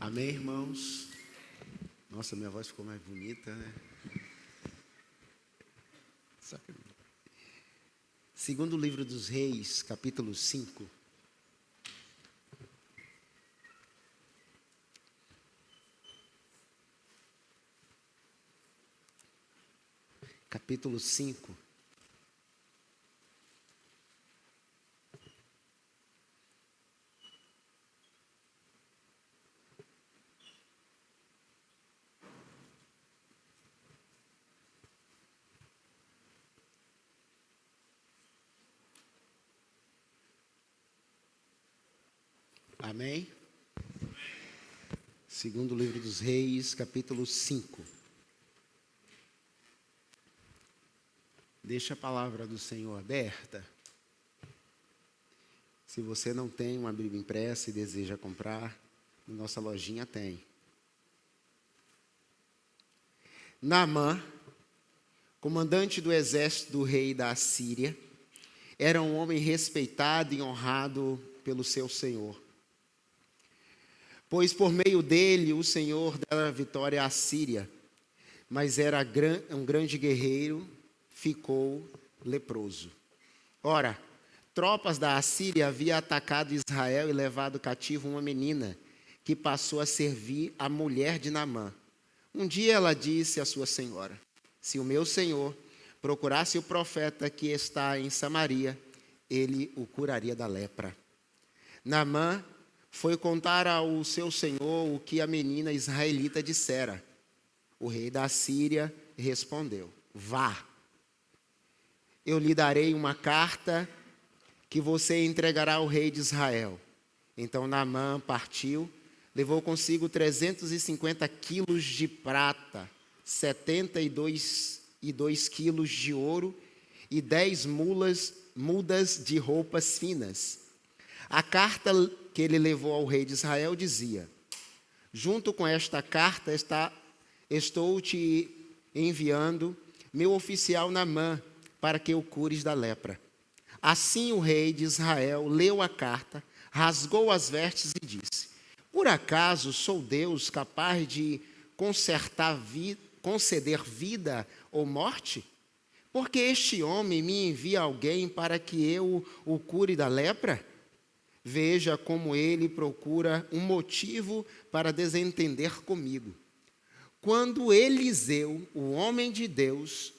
Amém, irmãos? Nossa, minha voz ficou mais bonita, né? Segundo livro dos Reis, capítulo 5. Capítulo 5. Amém? Segundo livro dos Reis, capítulo 5. Deixa a palavra do Senhor aberta. Se você não tem uma Bíblia impressa e deseja comprar, na nossa lojinha tem. Naamã, comandante do exército do rei da Assíria, era um homem respeitado e honrado pelo seu senhor. Pois por meio dele o Senhor dera vitória à Síria, mas era um grande guerreiro, ficou leproso. Ora, tropas da Assíria haviam atacado Israel e levado cativo uma menina, que passou a servir a mulher de Naamã. Um dia ela disse à sua senhora: se o meu senhor procurasse o profeta que está em Samaria, ele o curaria da lepra. Naamã foi contar ao seu senhor o que a menina israelita dissera. O rei da Síria respondeu: vá, eu lhe darei uma carta que você entregará ao rei de Israel. Então Naamã partiu, levou consigo 350 quilos de prata, 72 quilos de ouro e 10 mudas de roupas finas. A carta que ele levou ao rei de Israel dizia: junto com esta carta estou te enviando meu oficial Naamã, para que o cures da lepra. Assim o rei de Israel leu a carta, rasgou as vestes e disse: por acaso sou Deus capaz de conceder vida ou morte? Porque este homem me envia alguém para que eu o cure da lepra? Veja como ele procura um motivo para desentender comigo. Quando Eliseu, o homem de Deus,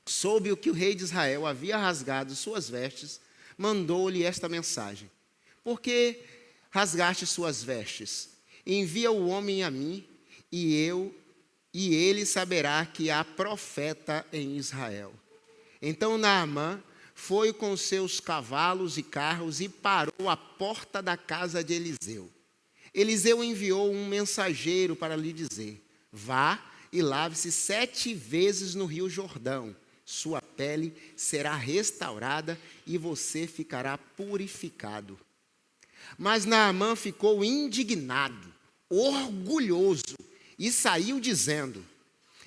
soube o que o rei de Israel havia rasgado suas vestes, mandou-lhe esta mensagem: por que rasgaste suas vestes? Envia o homem a mim, e ele saberá que há profeta em Israel. Então Naamã foi com seus cavalos e carros e parou à porta da casa de Eliseu. Eliseu enviou um mensageiro para lhe dizer: vá e lave-se 7 vezes no rio Jordão. Sua pele será restaurada e você ficará purificado. Mas Naamã ficou indignado, orgulhoso, e saiu dizendo: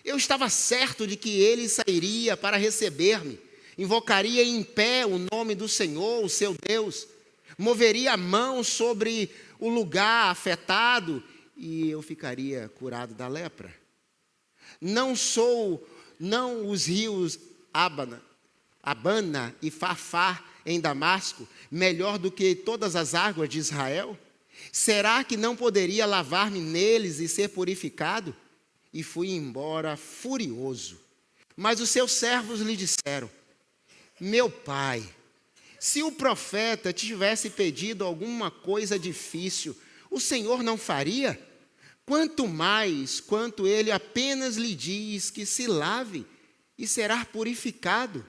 eu estava certo de que ele sairia para receber-me, invocaria em pé o nome do Senhor, o seu Deus, moveria a mão sobre o lugar afetado e eu ficaria curado da lepra. Não os rios Abana e Fafá em Damasco, melhor do que todas as águas de Israel? Será que não poderia lavar-me neles e ser purificado? E fui embora furioso. Mas os seus servos lhe disseram: meu pai, se o profeta te tivesse pedido alguma coisa difícil, o Senhor não faria? Quanto mais, quanto ele apenas lhe diz que se lave e será purificado.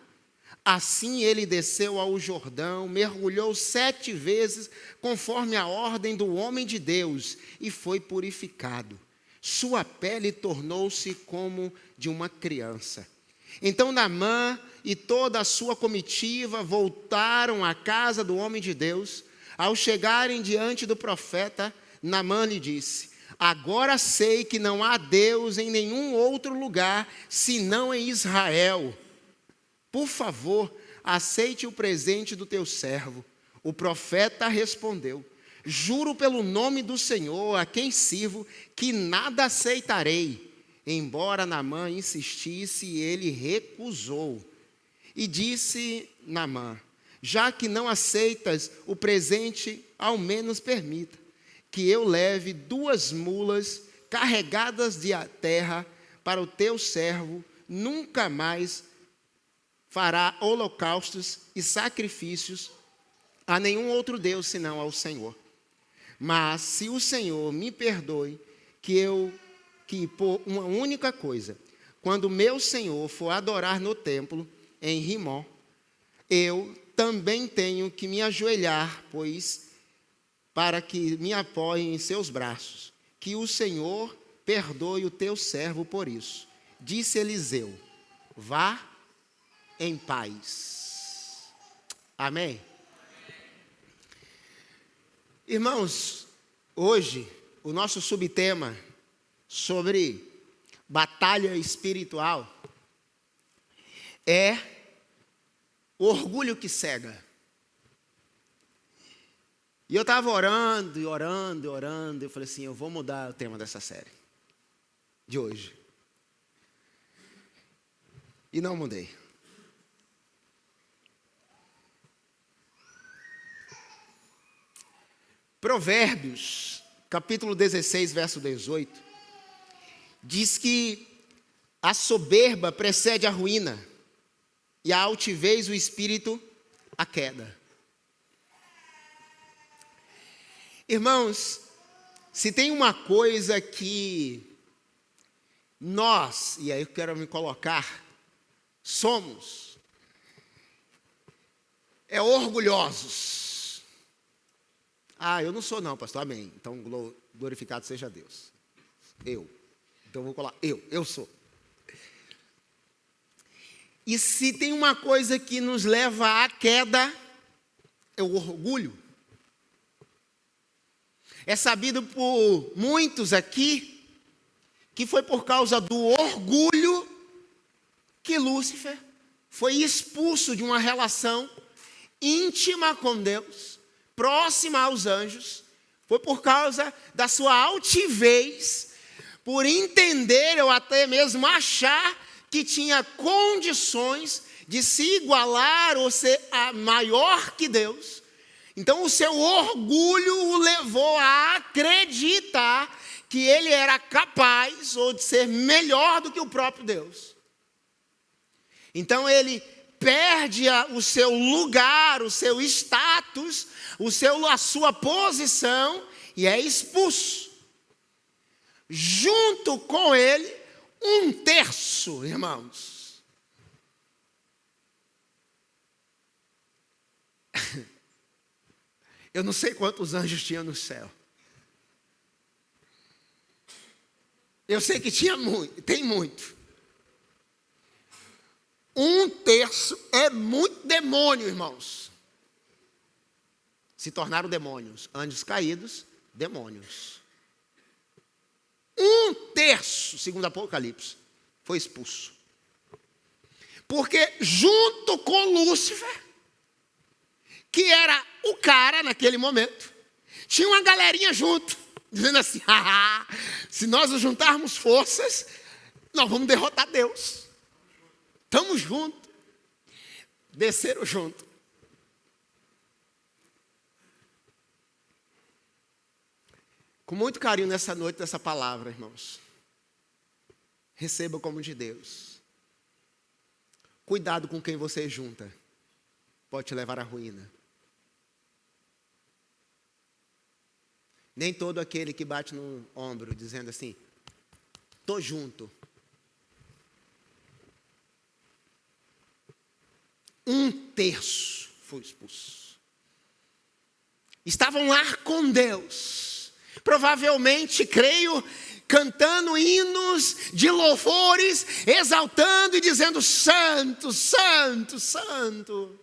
Assim ele desceu ao Jordão, mergulhou 7 vezes, conforme a ordem do homem de Deus, e foi purificado. Sua pele tornou-se como de uma criança. Então Naamã e toda a sua comitiva voltaram à casa do homem de Deus. Ao chegarem diante do profeta, Naamã lhe disse: agora sei que não há Deus em nenhum outro lugar, senão em Israel. Por favor, aceite o presente do teu servo. O profeta respondeu: Juro pelo nome do Senhor, a quem sirvo, que nada aceitarei. Embora Naamã insistisse, ele recusou. E disse Naamã: já que não aceitas o presente, ao menos permita que eu leve 2 mulas carregadas de terra para o teu servo. Nunca mais fará holocaustos e sacrifícios a nenhum outro Deus senão ao Senhor. Mas se o Senhor me perdoe, que por uma única coisa, quando meu Senhor for adorar no templo em Rimó, eu também tenho que me ajoelhar, pois para que me apoie em seus braços. Que o Senhor perdoe o teu servo por isso. Disse Eliseu: vá em paz. Amém? Irmãos, hoje o nosso subtema sobre batalha espiritual é o orgulho que cega. E eu estava orando, eu falei assim, eu vou mudar o tema dessa série, de hoje. E não mudei. Provérbios, capítulo 16, verso 18, diz que a soberba precede a ruína, e a altivez, o espírito, a queda. Irmãos, se tem uma coisa que nós, e aí eu quero me colocar, somos, é orgulhosos. Ah, eu não sou não, pastor, amém. Então glorificado seja Deus. Então eu vou colar, eu sou. E se tem uma coisa que nos leva à queda, é o orgulho. É sabido por muitos aqui que foi por causa do orgulho que Lúcifer foi expulso de uma relação íntima com Deus, próxima aos anjos. Foi por causa da sua altivez, por entender ou até mesmo achar que tinha condições de se igualar ou ser maior que Deus. Então o seu orgulho o levou a acreditar que ele era capaz ou de ser melhor do que o próprio Deus. Então ele perde o seu lugar, o seu status, a sua posição e é expulso. Junto com ele, 1/3, irmãos. Eu não sei quantos anjos tinha no céu. Eu sei que tinha muito, tem muito. 1/3 é muito demônio, irmãos. Se tornaram demônios. Anjos caídos, demônios. 1/3, segundo Apocalipse, foi expulso. Porque junto com Lúcifer, que era o cara naquele momento, tinha uma galerinha junto, dizendo assim, se nós nos juntarmos forças, nós vamos derrotar Deus. Estamos juntos. Desceram junto. Com muito carinho nessa noite, dessa palavra, irmãos. Receba como de Deus. Cuidado com quem você junta. Pode te levar à ruína. Nem todo aquele que bate no ombro, dizendo assim, tô junto. 1/3 foi expulso. Estavam lá com Deus. Provavelmente, creio, cantando hinos de louvores, exaltando e dizendo, santo, santo, santo.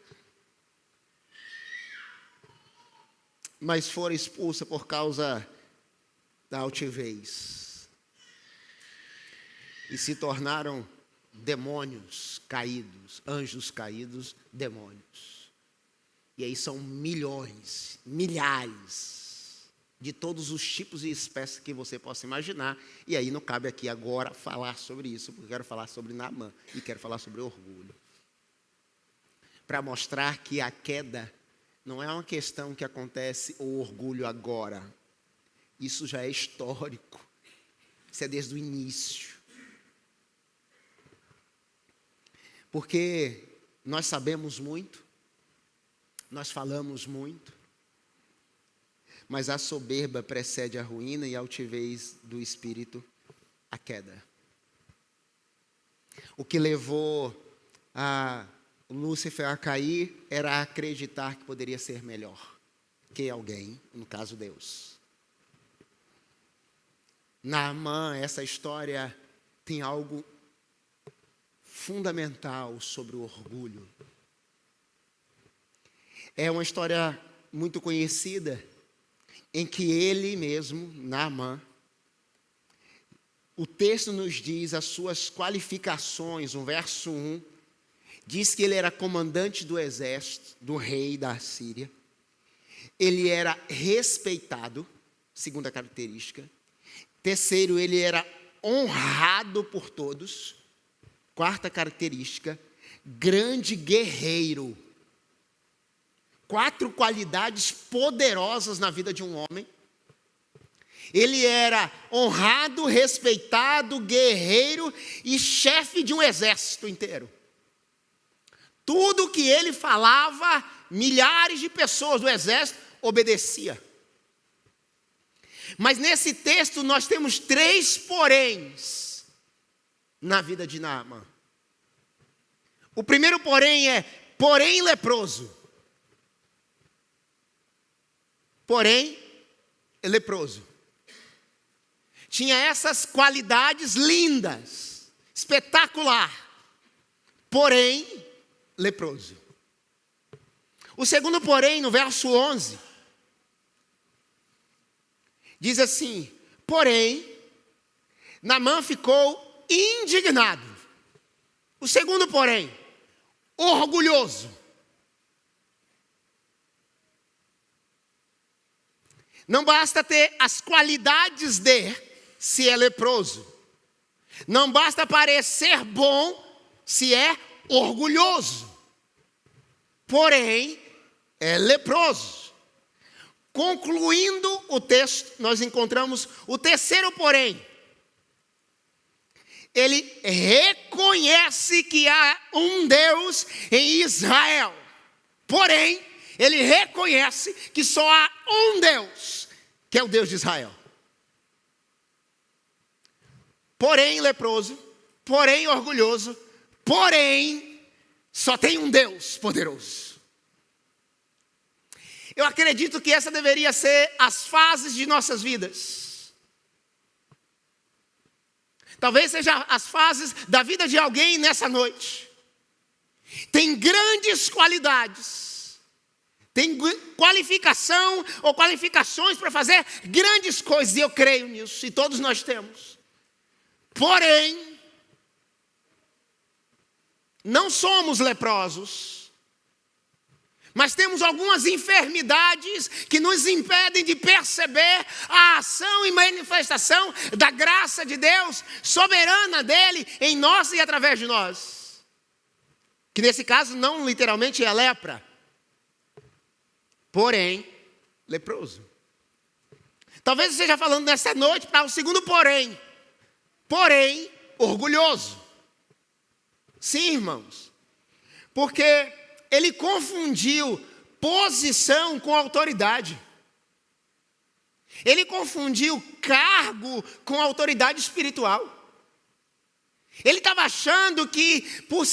Mas foram expulsos por causa da altivez. E se tornaram demônios caídos, anjos caídos, demônios. E aí são milhões, milhares de todos os tipos e espécies que você possa imaginar. E aí não cabe aqui agora falar sobre isso, porque eu quero falar sobre Naamã e quero falar sobre orgulho. Para mostrar que a queda não é uma questão que acontece o orgulho agora. Isso já é histórico. Isso é desde o início. Porque nós sabemos muito, nós falamos muito, mas a soberba precede a ruína e a altivez do espírito a queda. O que levou a Lúcifer a cair era acreditar que poderia ser melhor que alguém, no caso Deus. Naamã, essa história tem algo fundamental sobre o orgulho. É uma história muito conhecida, em que ele mesmo, Naamã, o texto nos diz as suas qualificações, no verso 1, diz que ele era comandante do exército, do rei da Síria. Ele era respeitado, segunda característica. Terceiro, ele era honrado por todos. Quarta característica, grande guerreiro. 4 qualidades poderosas na vida de um homem. Ele era honrado, respeitado, guerreiro e chefe de um exército inteiro. Tudo que ele falava, milhares de pessoas do exército obedeciam. Mas nesse texto nós temos 3 poréns na vida de Naamã. O primeiro porém é, porém leproso. Porém leproso. Tinha essas qualidades lindas, espetacular, porém leproso. O segundo porém, no verso 11, diz assim, porém, Naamã ficou indignado. O segundo porém, orgulhoso. Não basta ter as qualidades de se é leproso. Não basta parecer bom se é orgulhoso. Porém, é leproso. Concluindo o texto, nós encontramos o terceiro porém. Ele reconhece que há um Deus em Israel. Porém, ele reconhece que só há um Deus, que é o Deus de Israel. Porém leproso, porém orgulhoso, porém só tem um Deus poderoso. Eu acredito que essa deveria ser as fases de nossas vidas. Talvez seja as fases da vida de alguém nessa noite. Tem grandes qualidades. Tem qualificação ou qualificações para fazer grandes coisas. E eu creio nisso, e todos nós temos. Porém, não somos leprosos. Mas temos algumas enfermidades que nos impedem de perceber a ação e manifestação da graça de Deus, soberana dele, em nós e através de nós. Que nesse caso não literalmente é a lepra. Porém, leproso. Talvez você esteja falando nessa noite para o segundo porém. Porém, orgulhoso. Sim, irmãos. Porque ele confundiu posição com autoridade. Ele confundiu cargo com autoridade espiritual. Ele estava achando que por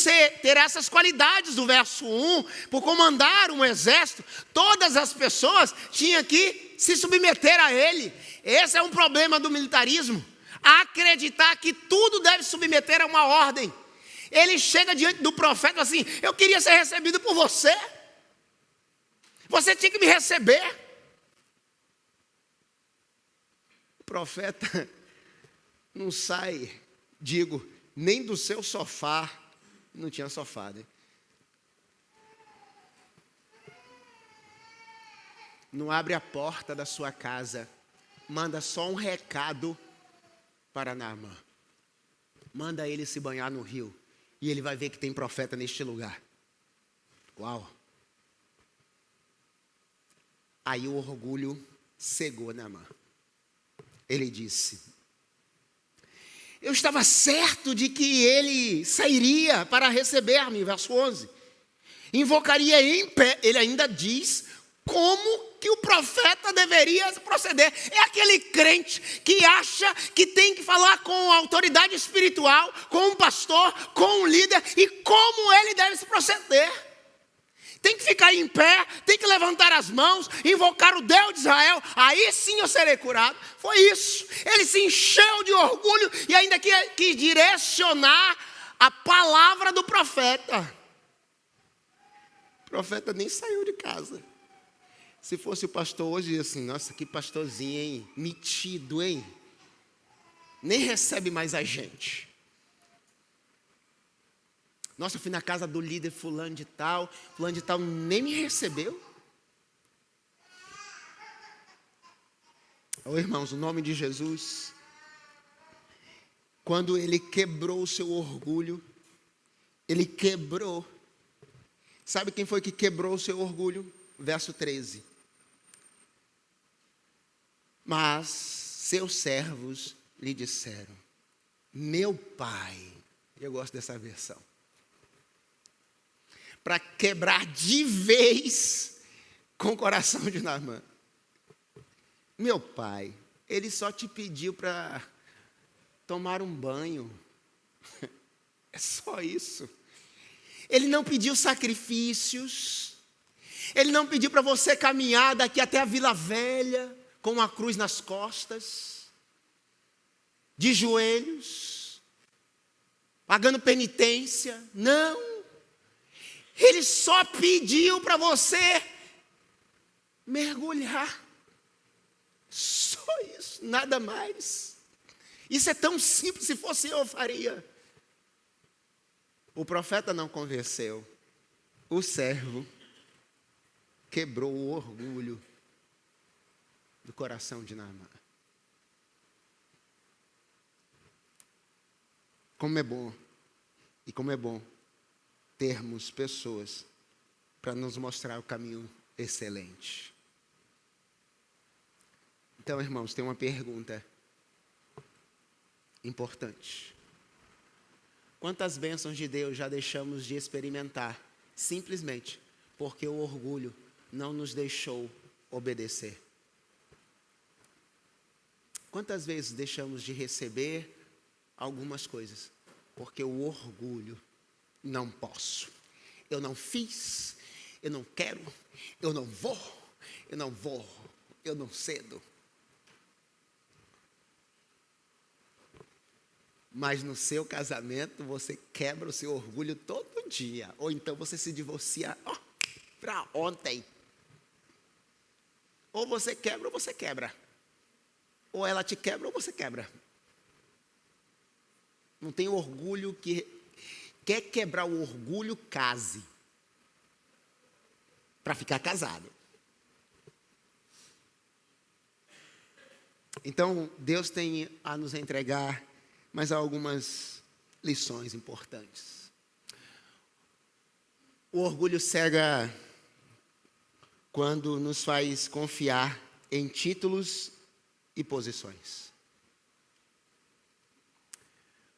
ter essas qualidades do verso 1, por comandar um exército, todas as pessoas tinham que se submeter a ele. Esse é um problema do militarismo. Acreditar que tudo deve submeter a uma ordem. Ele chega diante do profeta assim, eu queria ser recebido por você. Você tinha que me receber. O profeta não sai, nem do seu sofá. Não tinha sofá, né? Não abre a porta da sua casa manda só um recado para Naamã. Manda ele se banhar no rio e ele vai ver que tem profeta neste lugar. Uau! Aí o orgulho cegou Naamã. Ele disse: eu estava certo de que ele sairia para receber-me, verso 11. Invocaria em pé. Ele ainda diz como que o profeta deveria proceder. É aquele crente que acha que tem que falar com a autoridade espiritual, com um pastor, com um líder, e como ele deve se proceder. Tem que ficar em pé, tem que levantar as mãos, invocar o Deus de Israel, aí sim eu serei curado. Foi isso. Ele se encheu de orgulho e ainda quis direcionar a palavra do profeta. O profeta nem saiu de casa. Se fosse o pastor hoje, assim, nossa, que pastorzinho, hein? Metido, hein? Nem recebe mais a gente. Nossa, eu fui na casa do líder fulano de tal nem me recebeu. Oh, irmãos, o nome de Jesus, quando ele quebrou o seu orgulho, ele quebrou. Sabe quem foi que quebrou o seu orgulho? Verso 13. Mas seus servos lhe disseram: meu pai, eu gosto dessa versão, para quebrar de vez com o coração de Naamã. Meu pai, ele só te pediu para tomar um banho. É só isso. Ele não pediu sacrifícios. Ele não pediu para você caminhar daqui até a Vila Velha com uma cruz nas costas, de joelhos, pagando penitência. Não. Ele só pediu para você mergulhar. Só isso, nada mais. Isso é tão simples, se fosse eu faria. O profeta não convenceu. O servo quebrou o orgulho do coração de Naamã. Como é bom, e como é bom termos pessoas para nos mostrar o caminho excelente. Então, irmãos, tem uma pergunta importante. Quantas bênçãos de Deus já deixamos de experimentar, simplesmente porque o orgulho não nos deixou obedecer? Quantas vezes deixamos de receber algumas coisas porque o orgulho: não posso, eu não fiz, eu não quero, eu não vou, eu não cedo. Mas no seu casamento você quebra o seu orgulho todo dia, ou então você se divorcia para ontem. Ou você quebra ou você quebra. Ou ela te quebra ou você quebra. Não tem orgulho que quer quebrar o orgulho, case. Para ficar casado. Então, Deus tem a nos entregar mais algumas lições importantes. O orgulho cega quando nos faz confiar em títulos e posições.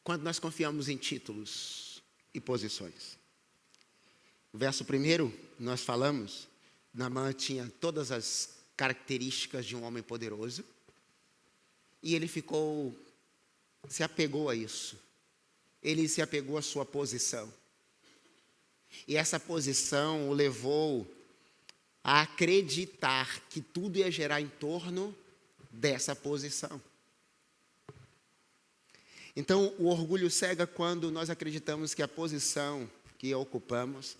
Quando nós confiamos em títulos e posições. O verso 1, nós falamos, Naamã tinha todas as características de um homem poderoso, e ele se apegou a isso. Ele se apegou à sua posição. E essa posição o levou a acreditar que tudo ia gerar em torno dessa posição. Então, o orgulho cega quando nós acreditamos que a posição que ocupamos,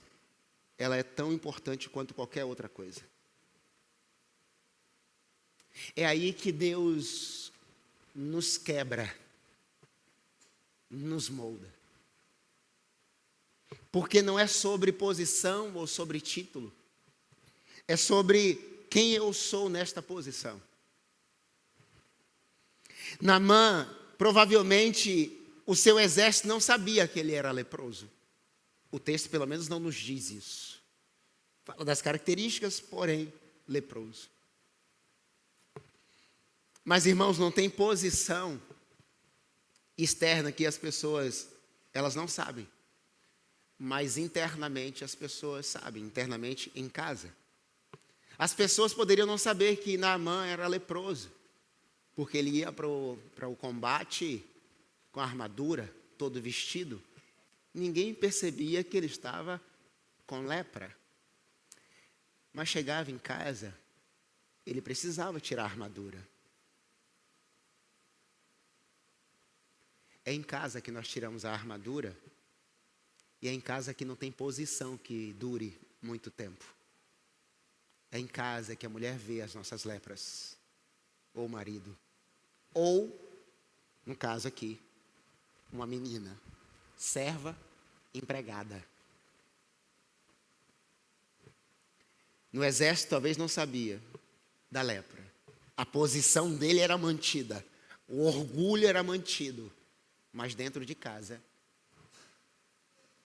ela é tão importante quanto qualquer outra coisa. É aí que Deus nos quebra, nos molda. Porque não é sobre posição ou sobre título. É sobre quem eu sou nesta posição. Naamã, provavelmente, o seu exército não sabia que ele era leproso. O texto, pelo menos, não nos diz isso. Fala das características, porém, leproso. Mas, irmãos, não tem posição externa que as pessoas, elas não sabem. Mas internamente as pessoas sabem, internamente em casa. As pessoas poderiam não saber que Naamã era leproso, porque ele ia para o combate com a armadura, todo vestido. Ninguém percebia que ele estava com lepra. Mas chegava em casa, ele precisava tirar a armadura. É em casa que nós tiramos a armadura, e é em casa que não tem posição que dure muito tempo. É em casa que a mulher vê as nossas lepras, ou o marido, ou, no caso aqui, uma menina, serva, empregada. No exército talvez não sabia da lepra. A posição dele era mantida, o orgulho era mantido, mas dentro de casa,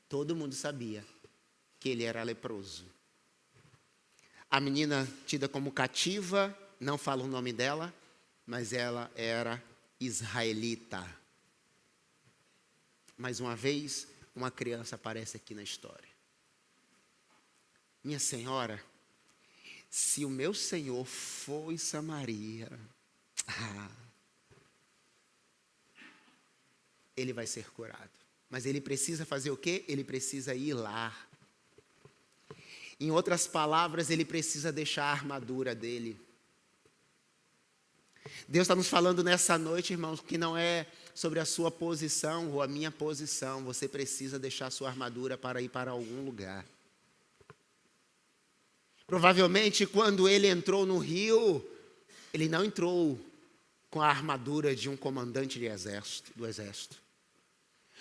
todo mundo sabia que ele era leproso. A menina tida como cativa, não fala o nome dela, mas ela era israelita. Mais uma vez, uma criança aparece aqui na história. Minha senhora, se o meu Senhor for em Samaria, ele vai ser curado. Mas ele precisa fazer o quê? Ele precisa ir lá. Em outras palavras, ele precisa deixar a armadura dele. Deus está nos falando nessa noite, irmãos, que não é sobre a sua posição ou a minha posição. Você precisa deixar a sua armadura para ir para algum lugar. Provavelmente, quando ele entrou no rio, ele não entrou com a armadura de um comandante do exército.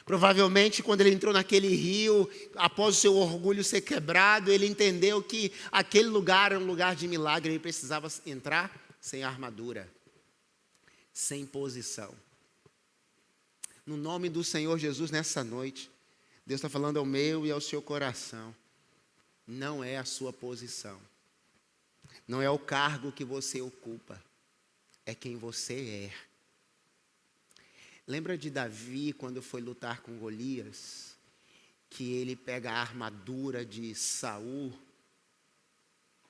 Provavelmente, quando ele entrou naquele rio, após o seu orgulho ser quebrado, ele entendeu que aquele lugar era um lugar de milagre, ele precisava entrar sem armadura, sem posição. No nome do Senhor Jesus, nessa noite, Deus está falando ao meu e ao seu coração. Não é a sua posição, não é o cargo que você ocupa, é quem você é. Lembra de Davi, quando foi lutar com Golias, que ele pega a armadura de Saul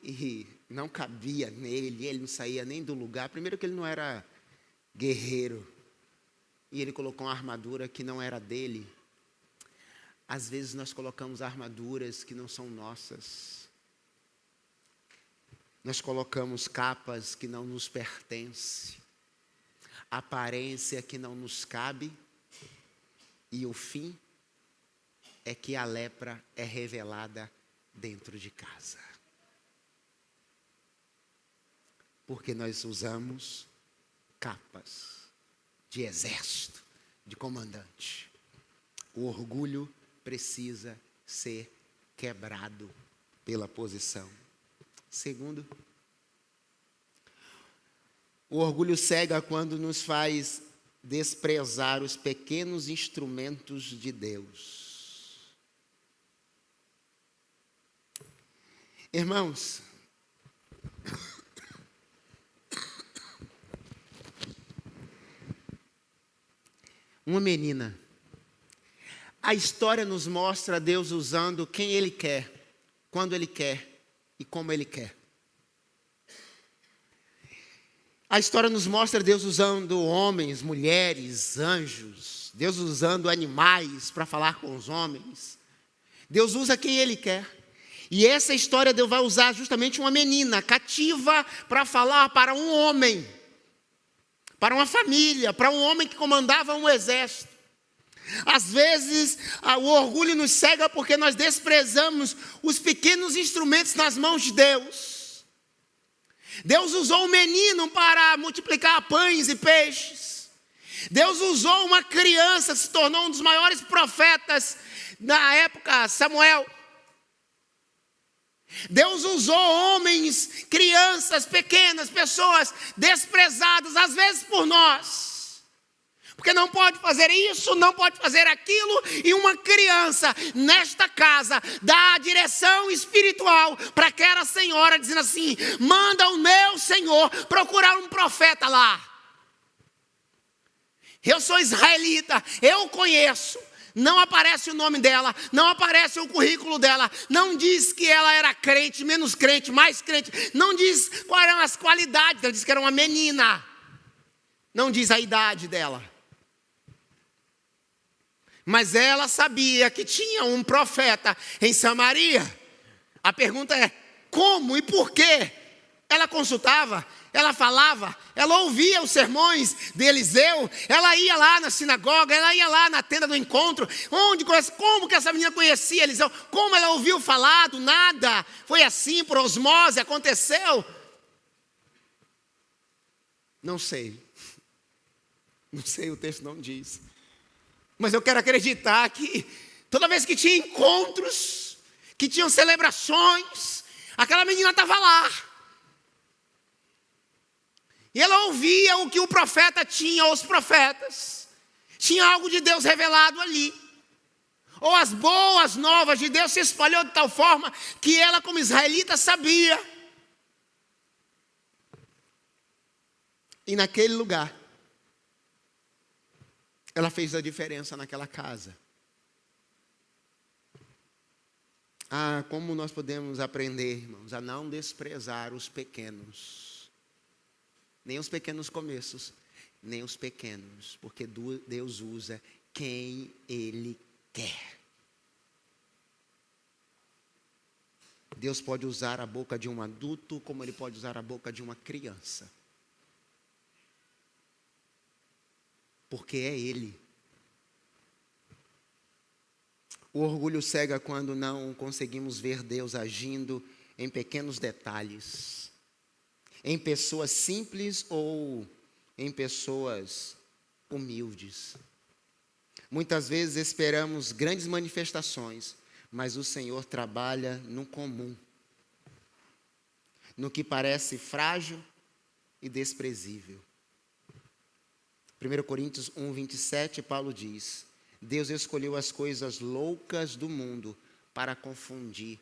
e não cabia nele, ele não saía nem do lugar. Primeiro que ele não era guerreiro, e ele colocou uma armadura que não era dele. Às vezes nós colocamos armaduras que não são nossas. Nós colocamos capas que não nos pertencem. Aparência que não nos cabe, e o fim é que a lepra é revelada dentro de casa. Porque nós usamos capas de exército, de comandante. O orgulho precisa ser quebrado pela posição. Segundo, o orgulho cega quando nos faz desprezar os pequenos instrumentos de Deus. Irmãos, uma menina. A história nos mostra Deus usando quem Ele quer, quando Ele quer e como Ele quer. A história nos mostra Deus usando homens, mulheres, anjos. Deus usando animais para falar com os homens. Deus usa quem Ele quer. E essa história Deus vai usar justamente uma menina cativa para falar para um homem. Para uma família, para um homem que comandava um exército. Às vezes o orgulho nos cega porque nós desprezamos os pequenos instrumentos nas mãos de Deus. Deus usou um menino para multiplicar pães e peixes. Deus usou uma criança, se tornou um dos maiores profetas na época, Samuel. Deus usou homens, crianças, pequenas, pessoas desprezadas, às vezes por nós. Porque não pode fazer isso, não pode fazer aquilo. E uma criança nesta casa dá a direção espiritual para aquela senhora, dizendo assim: manda o meu senhor procurar um profeta lá. Eu sou israelita, eu conheço. Não aparece o nome dela, não aparece o currículo dela, não diz que ela era crente, menos crente, mais crente, não diz quais eram as qualidades, ela diz que era uma menina, não diz a idade dela. Mas ela sabia que tinha um profeta em Samaria. A pergunta é: como e por quê? Ela consultava, ela falava, ela ouvia os sermões de Eliseu, ela ia lá na sinagoga, ela ia lá na tenda do encontro. Como que essa menina conhecia Eliseu? Como ela ouviu falar do nada? Foi assim, por osmose, aconteceu? Não sei. Não sei, o texto não diz. Mas eu quero acreditar que toda vez que tinha encontros, que tinham celebrações, aquela menina estava lá. E ela ouvia o que o profeta tinha, os profetas. Tinha algo de Deus revelado ali. Ou as boas novas de Deus se espalhou de tal forma que ela, como israelita, sabia. E naquele lugar, ela fez a diferença naquela casa. Ah, como nós podemos aprender, irmãos, a não desprezar os pequenos. Nem os pequenos começos, nem os pequenos. Porque Deus usa quem Ele quer. Deus pode usar a boca de um adulto, como Ele pode usar a boca de uma criança. Porque é Ele. O orgulho cega quando não conseguimos ver Deus agindo em pequenos detalhes. Em pessoas simples ou em pessoas humildes. Muitas vezes esperamos grandes manifestações, mas o Senhor trabalha no comum. No que parece frágil e desprezível. 1 Coríntios 1, 27, Paulo diz: Deus escolheu as coisas loucas do mundo para confundir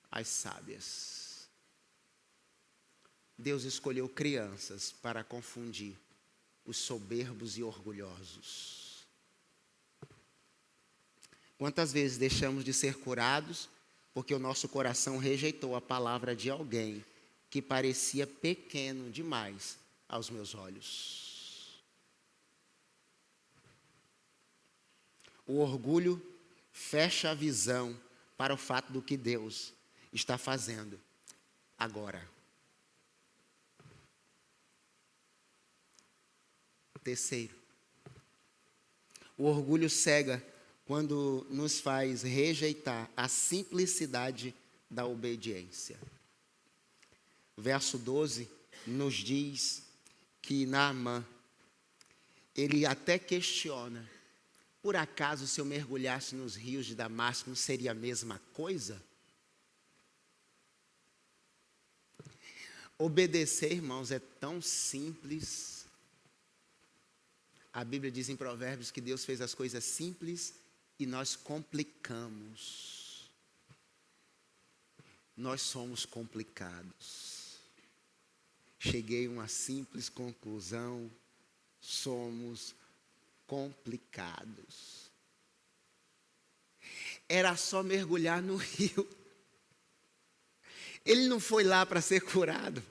as sábias. Deus escolheu crianças para confundir os soberbos e orgulhosos. Quantas vezes deixamos de ser curados porque o nosso coração rejeitou a palavra de alguém que parecia pequeno demais aos meus olhos? O orgulho fecha a visão para o fato do que Deus está fazendo agora. Terceiro, o orgulho cega quando nos faz rejeitar a simplicidade da obediência. Verso 12 nos diz que Naamã, ele até questiona: por acaso se eu mergulhasse nos rios de Damasco não seria a mesma coisa? Obedecer, irmãos, é tão simples. A Bíblia diz em Provérbios que Deus fez as coisas simples e nós complicamos. Nós somos complicados. Cheguei a uma simples conclusão: somos complicados. Era só mergulhar no rio. Ele não foi lá para ser curado.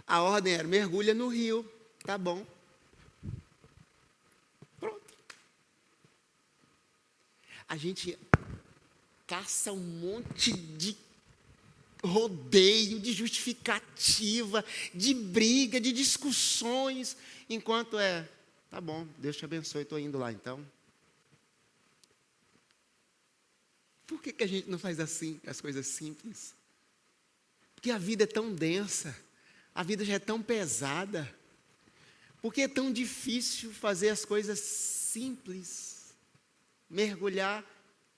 A ordem era: mergulha no rio, tá bom. A gente caça um monte de rodeio, de justificativa, de briga, de discussões, enquanto tá bom, Deus te abençoe, estou indo lá então. Por que a gente não faz assim, as coisas simples? Porque a vida é tão densa, a vida já é tão pesada. Por que é tão difícil fazer as coisas simples? Mergulhar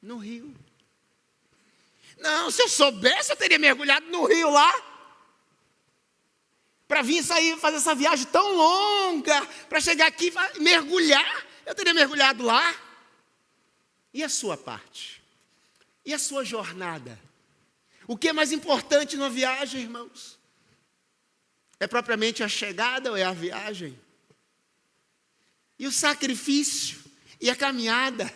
no rio. Não, se eu soubesse, eu teria mergulhado no rio lá. para vir sair, fazer essa viagem tão longa, para chegar aqui e mergulhar. Eu teria mergulhado lá. E a sua parte? E a sua jornada? O que é mais importante numa viagem, irmãos? É propriamente a chegada ou é a viagem? E o sacrifício? E a caminhada?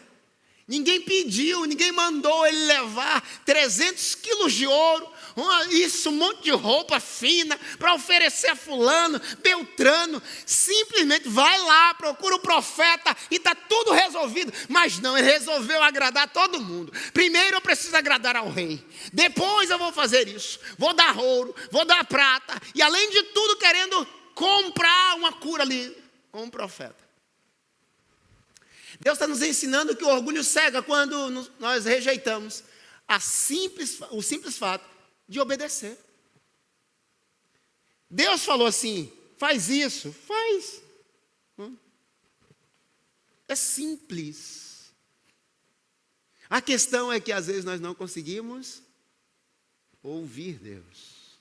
Ninguém pediu, ninguém mandou ele levar 300 quilos de ouro, um monte de roupa fina, para oferecer a fulano, Beltrano. Simplesmente vai lá, procura o profeta e está tudo resolvido. Mas não, ele resolveu agradar todo mundo. Primeiro eu preciso agradar ao rei. Depois eu vou fazer isso. Vou dar ouro, vou dar prata. E além de tudo querendo comprar uma cura ali com um profeta. Deus está nos ensinando que o orgulho cega quando nós rejeitamos o simples fato de obedecer. Deus falou assim, faz isso, faz. É simples. A questão é que às vezes nós não conseguimos ouvir Deus.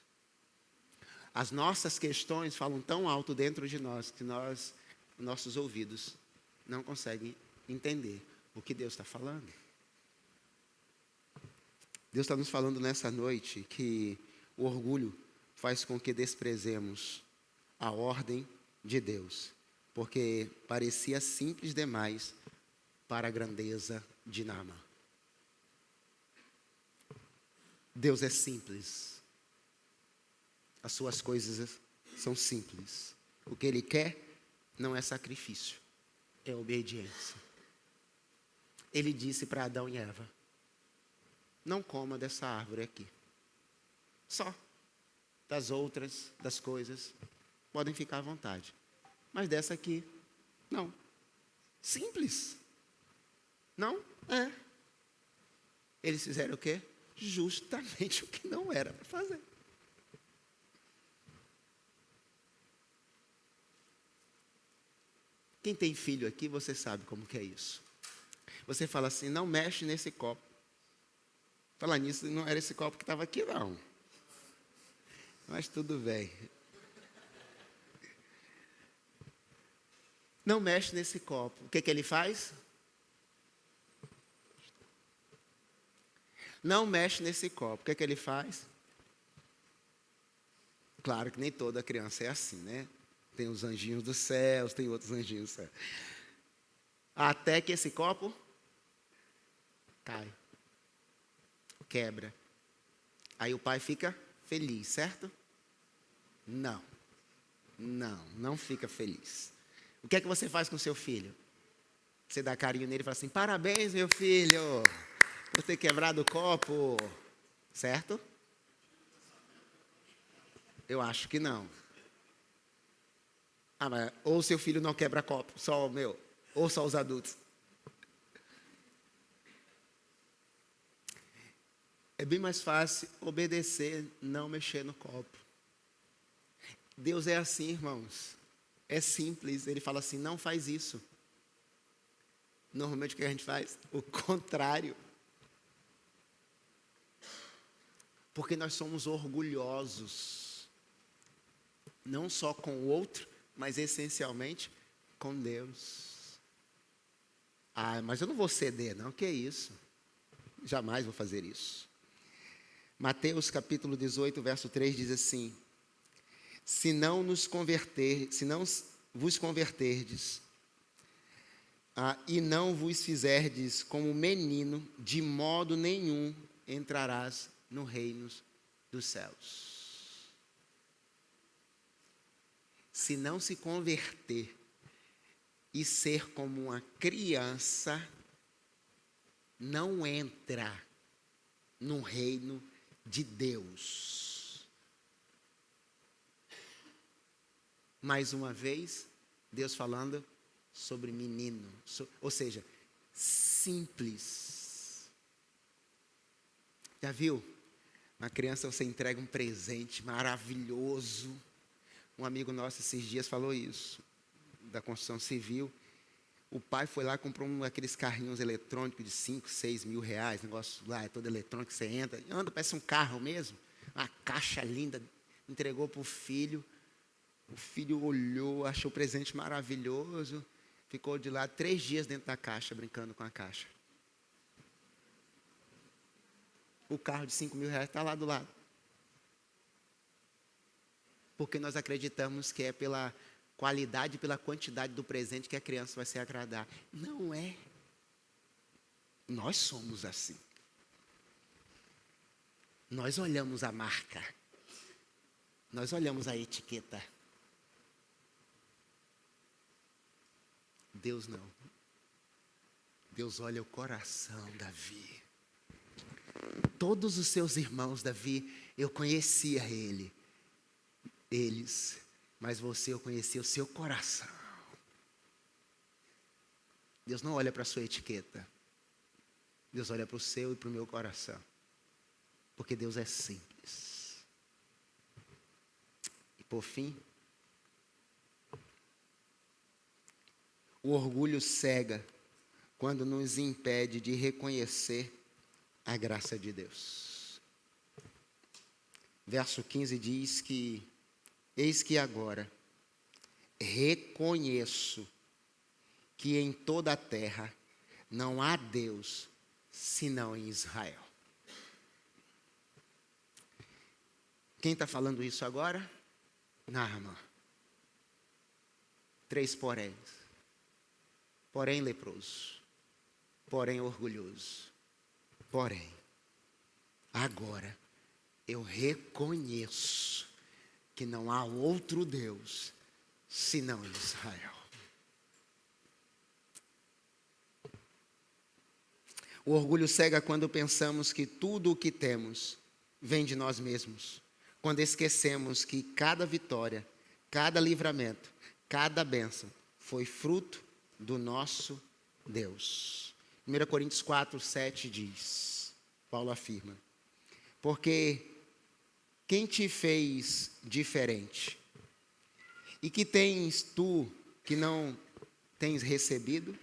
As nossas questões falam tão alto dentro de nós que nossos ouvidos não conseguem entender o que Deus está falando. Deus está nos falando nessa noite que o orgulho faz com que desprezemos a ordem de Deus, porque parecia simples demais para a grandeza de Naamã. Deus é simples. As suas coisas são simples. O que Ele quer não é sacrifício, é obediência. Ele disse para Adão e Eva, não coma dessa árvore aqui. Só. Das outras, das coisas, podem ficar à vontade. Mas dessa aqui, não. Simples. Não? É. Eles fizeram o quê? Justamente o que não era para fazer. Quem tem filho aqui, você sabe como que é isso. Você fala assim, não mexe nesse copo. Falar nisso, não era esse copo que estava aqui, não. Mas tudo bem. Não mexe nesse copo. O que ele faz? Não mexe nesse copo. O que ele faz? Claro que nem toda criança é assim, né? Tem os anjinhos dos céus, tem outros anjinhos do céu. Até que esse copo cai. Quebra. Aí o pai fica feliz, certo? Não. Não fica feliz. O que é que você faz com seu filho? Você dá carinho nele e fala assim, parabéns, meu filho, por ter quebrado o copo. Certo? Eu acho que não. Mas ou seu filho não quebra copo, só o meu, ou só os adultos. É bem mais fácil obedecer, não mexer no copo. Deus é assim, irmãos. É simples. Ele fala assim, não faz isso. Normalmente o que a gente faz? O contrário. Porque nós somos orgulhosos. Não só com o outro, mas essencialmente com Deus. Mas eu não vou ceder, não. Que é isso? Jamais vou fazer isso. Mateus capítulo 18, verso 3 diz assim, se não vos converterdes e não vos fizerdes como menino, de modo nenhum entrarás no reino dos céus. Se não se converter e ser como uma criança, não entra no reino de Deus. Mais uma vez, Deus falando sobre menino, ou seja, simples. Já viu? Uma criança, você entrega um presente maravilhoso. Um amigo nosso esses dias falou isso, da construção civil. O pai foi lá e comprou aqueles carrinhos eletrônicos de 5, 6 mil reais. Negócio lá, é todo eletrônico, você entra, anda, parece um carro mesmo. Uma caixa linda, entregou para o filho. O filho olhou, achou o presente maravilhoso, ficou de lá 3 dias dentro da caixa, brincando com a caixa. O carro de 5 mil reais está lá do lado. Porque nós acreditamos que é pela qualidade e pela quantidade do presente que a criança vai se agradar. Não é. Nós somos assim. Nós olhamos a marca. Nós olhamos a etiqueta. Deus não. Deus olha o coração, Davi. Todos os seus irmãos, Davi, eu conhecia eles, mas você, eu conhecia o seu coração. Deus não olha para a sua etiqueta. Deus olha para o seu e para o meu coração. Porque Deus é simples. E por fim, o orgulho cega quando nos impede de reconhecer a graça de Deus. Verso 15 diz que: eis que agora reconheço que em toda a terra não há Deus senão em Israel. Quem está falando isso agora? Naamã. 3 poréns. Porém leproso. Porém orgulhoso. Porém, agora eu reconheço que não há outro Deus senão em Israel. O orgulho cega quando pensamos que tudo o que temos vem de nós mesmos. Quando esquecemos que cada vitória, cada livramento, cada bênção foi fruto do nosso Deus. 1 Coríntios 4, 7 diz, Paulo afirma: porque quem te fez diferente? E que tens tu que não tens recebido?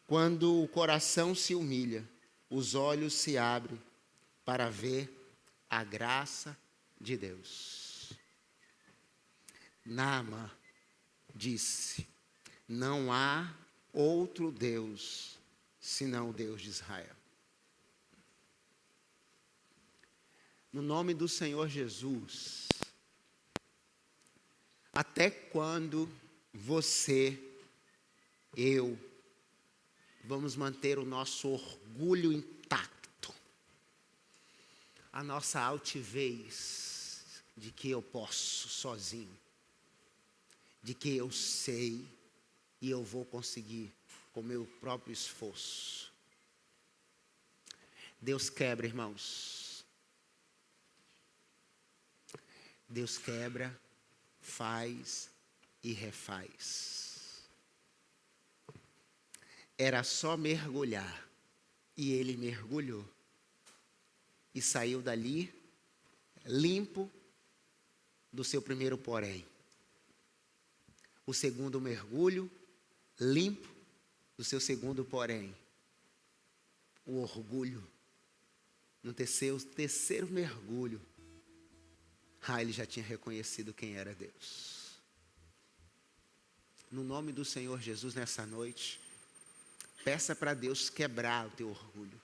Quando o coração se humilha, os olhos se abrem para ver a graça de Deus. Naamã disse: não há outro Deus senão o Deus de Israel. No nome do Senhor Jesus, até quando você, eu, vamos manter o nosso orgulho intacto, a nossa altivez de que eu posso sozinho, de que eu sei e eu vou conseguir com meu próprio esforço? Deus quebra, irmãos. Deus quebra, faz e refaz. Era só mergulhar, e ele mergulhou. E saiu dali limpo do seu primeiro porém. O segundo mergulho, limpo do seu segundo porém. O orgulho. No terceiro mergulho, ele já tinha reconhecido quem era Deus. No nome do Senhor Jesus, nessa noite, peça para Deus quebrar o teu orgulho.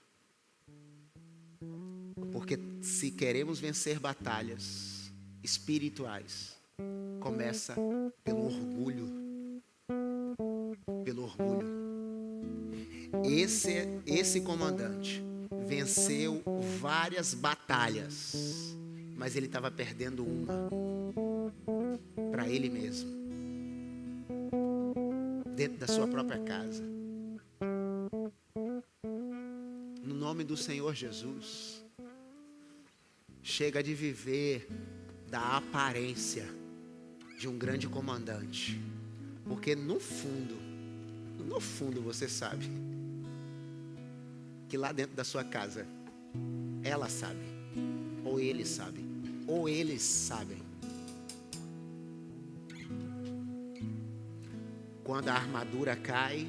Porque se queremos vencer batalhas espirituais, começa pelo orgulho. Pelo orgulho. Esse comandante venceu várias batalhas, mas ele estava perdendo uma para ele mesmo, dentro da sua própria casa. No nome do Senhor Jesus, chega de viver da aparência de um grande comandante, porque no fundo você sabe que lá dentro da sua casa ela sabe, ou ele sabe, ou eles sabem. Quando a armadura cai,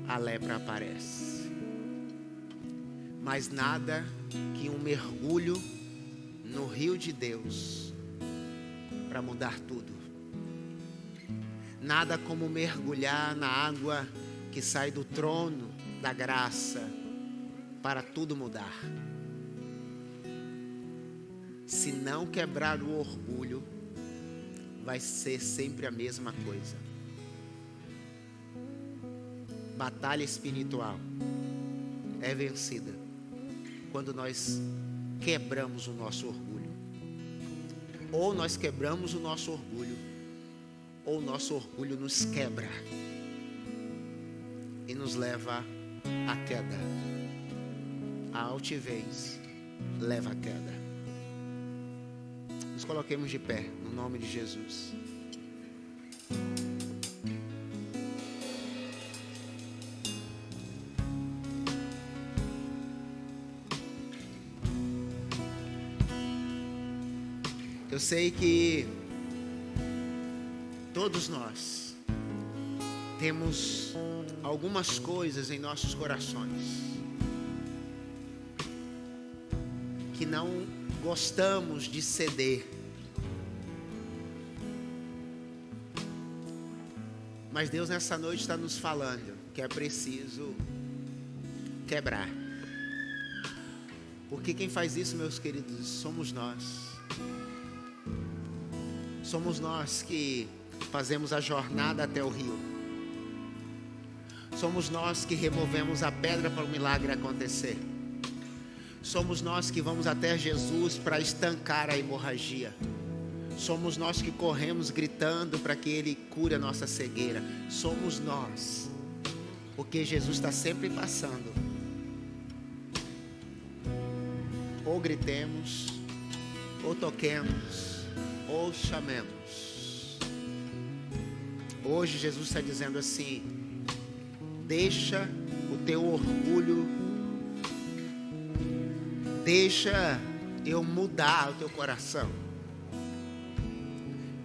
a lepra aparece. Mas nada que um mergulho no rio de Deus para mudar tudo. Nada como mergulhar na água que sai do trono da graça para tudo mudar. Se não quebrar o orgulho, vai ser sempre a mesma coisa. Batalha espiritual é vencida quando nós quebramos o nosso orgulho. Ou nós quebramos o nosso orgulho, ou o nosso orgulho nos quebra e nos leva à queda. A altivez leva à queda. Nos coloquemos de pé, no nome de Jesus. Eu sei que todos nós temos algumas coisas em nossos corações que não gostamos de ceder, mas Deus nessa noite está nos falando que é preciso quebrar, porque quem faz isso, meus queridos, somos nós. Somos nós que fazemos a jornada até o rio. Somos nós que removemos a pedra para o milagre acontecer. Somos nós que vamos até Jesus para estancar a hemorragia. Somos nós que corremos gritando para que Ele cure a nossa cegueira. Somos nós, porque Jesus está sempre passando. Ou gritemos, ou toquemos, ou chamemos. Hoje Jesus está dizendo assim: deixa o teu orgulho, deixa eu mudar o teu coração.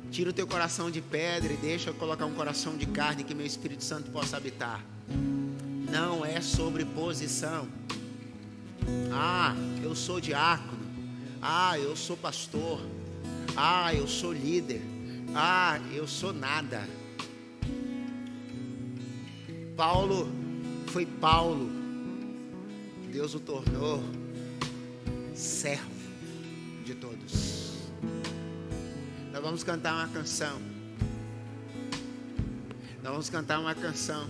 Tira o teu coração de pedra e deixa eu colocar um coração de carne que meu Espírito Santo possa habitar. Não é sobre posição. Ah, eu sou diácono. Ah, eu sou pastor. Ah, eu sou líder. Ah, eu sou nada. Paulo foi Paulo. Deus o tornou servo de todos. Nós vamos cantar uma canção. Nós vamos cantar uma canção.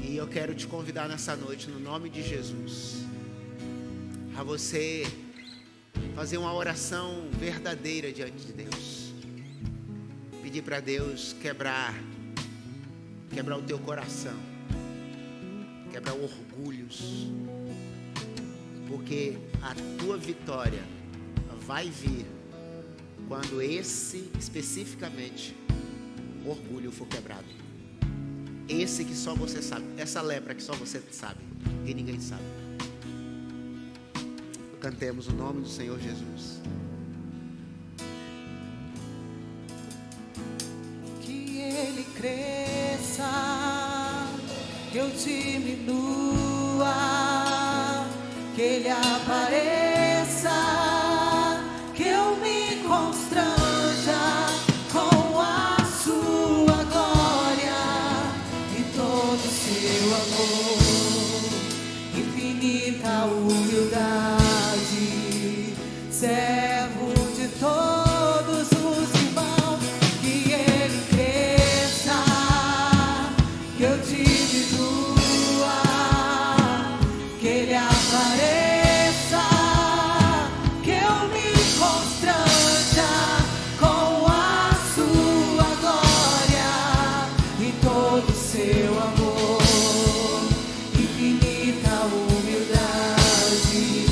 E eu quero te convidar nessa noite, no nome de Jesus, a você fazer uma oração verdadeira diante de Deus. Pedir para Deus quebrar o teu coração, quebrar orgulhos, porque a tua vitória vai vir quando esse, especificamente, orgulho for quebrado. Esse que só você sabe, essa lepra que só você sabe, que ninguém sabe. Cantemos o nome do Senhor Jesus. Que Ele cresça, que eu diminua, que Ele apareça, que eu me constranja com a sua glória e todo o seu amor, infinita humildade, servo de todos os irmãos. Que Ele cresça, que eu diminua, que Ele apareça, que eu me constranja com a sua glória e todo o seu amor, infinita humildade,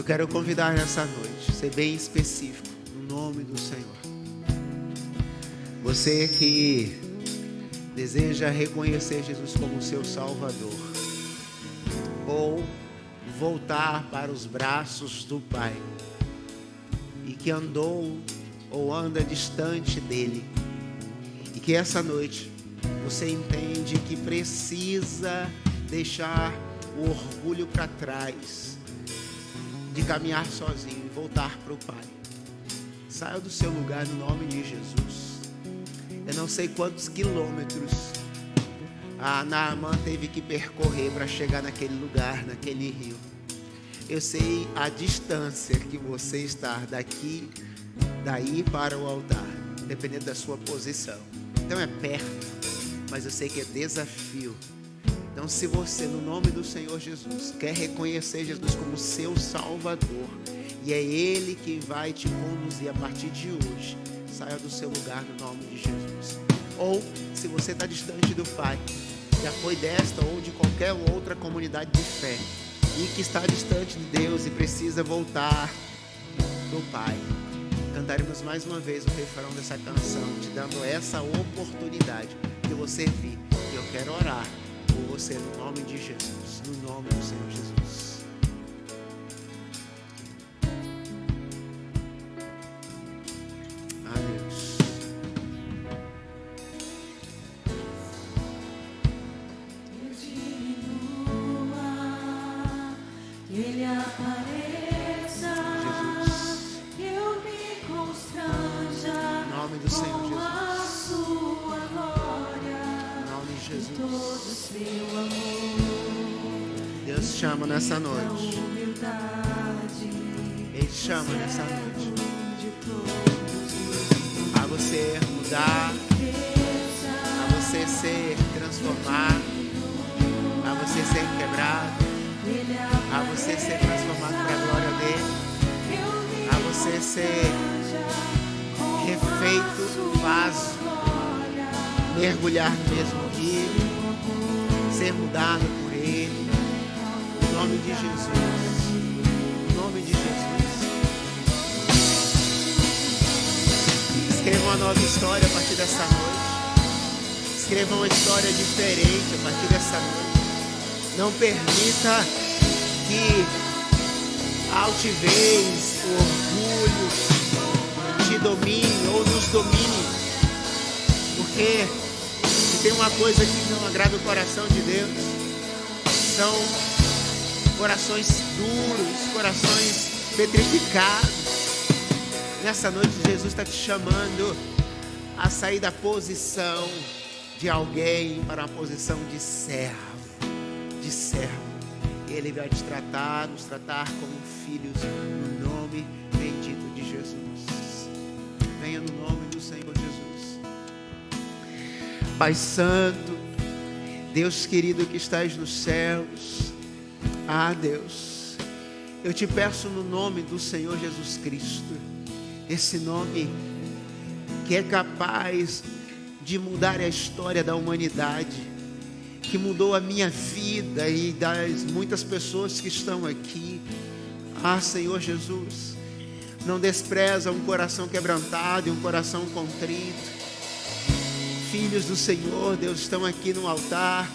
quero convidar nessa noite, ser bem específico, no nome do Senhor. Você que deseja reconhecer Jesus como seu Salvador, ou voltar para os braços do Pai, e que andou ou anda distante dele, e que essa noite você entende que precisa deixar o orgulho para trás, de caminhar sozinho e voltar para o Pai. Saia do seu lugar no nome de Jesus. Eu não sei quantos quilômetros a Naamã teve que percorrer para chegar naquele lugar, naquele rio. Eu sei a distância que você está daí para o altar, dependendo da sua posição. Então é perto, mas eu sei que é desafio. Então, se você, no nome do Senhor Jesus, quer reconhecer Jesus como seu Salvador, e é Ele que vai te conduzir a partir de hoje, saia do seu lugar no nome de Jesus. Ou, se você está distante do Pai, já foi desta ou de qualquer outra comunidade de fé, e que está distante de Deus e precisa voltar do Pai, cantaremos mais uma vez o refrão dessa canção, te dando essa oportunidade de você vir. E eu quero orar por você no nome de Jesus, no nome do Senhor Jesus. Deus. Eu diminua, que Ele apareça, Jesus. eu me constranja Em nome do Senhor com a Jesus. sua glória, Em nome de Jesus. todo seu amor, Deus chama nessa a noite. humildade, Ele chama nessa noite de todos os a você mudar, a você ser transformado, a você ser quebrado, a você ser transformado para a glória dele, a você ser refeito vaso, mergulhar no mesmo rio, ser mudado por ele, em nome de Jesus, em nome de Jesus. Escreva uma nova história a partir dessa noite. Escreva uma história diferente a partir dessa noite. Não permita que a altivez, o orgulho te domine ou nos domine. Porque se tem uma coisa que não agrada o coração de Deus, são corações duros, corações petrificados. Nessa noite Jesus está te chamando a sair da posição de alguém para a posição de servo, de servo. E Ele vai te tratar, nos tratar como filhos, no nome bendito de Jesus. Venha no nome do Senhor Jesus. Pai Santo, Deus querido que estás nos céus, Deus, eu te peço no nome do Senhor Jesus Cristo, esse nome que é capaz de mudar a história da humanidade, que mudou a minha vida e das muitas pessoas que estão aqui. Senhor Jesus, não despreza um coração quebrantado e um coração contrito. Filhos do Senhor, Deus, estão aqui no altar,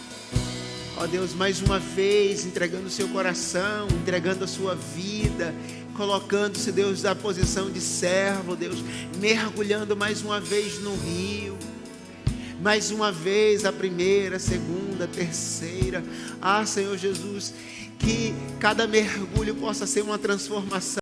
Deus, mais uma vez entregando o seu coração, entregando a sua vida, colocando-se, Deus, na posição de servo, Deus, mergulhando mais uma vez no rio, mais uma vez a primeira, a segunda, a terceira. Senhor Jesus, que cada mergulho possa ser uma transformação.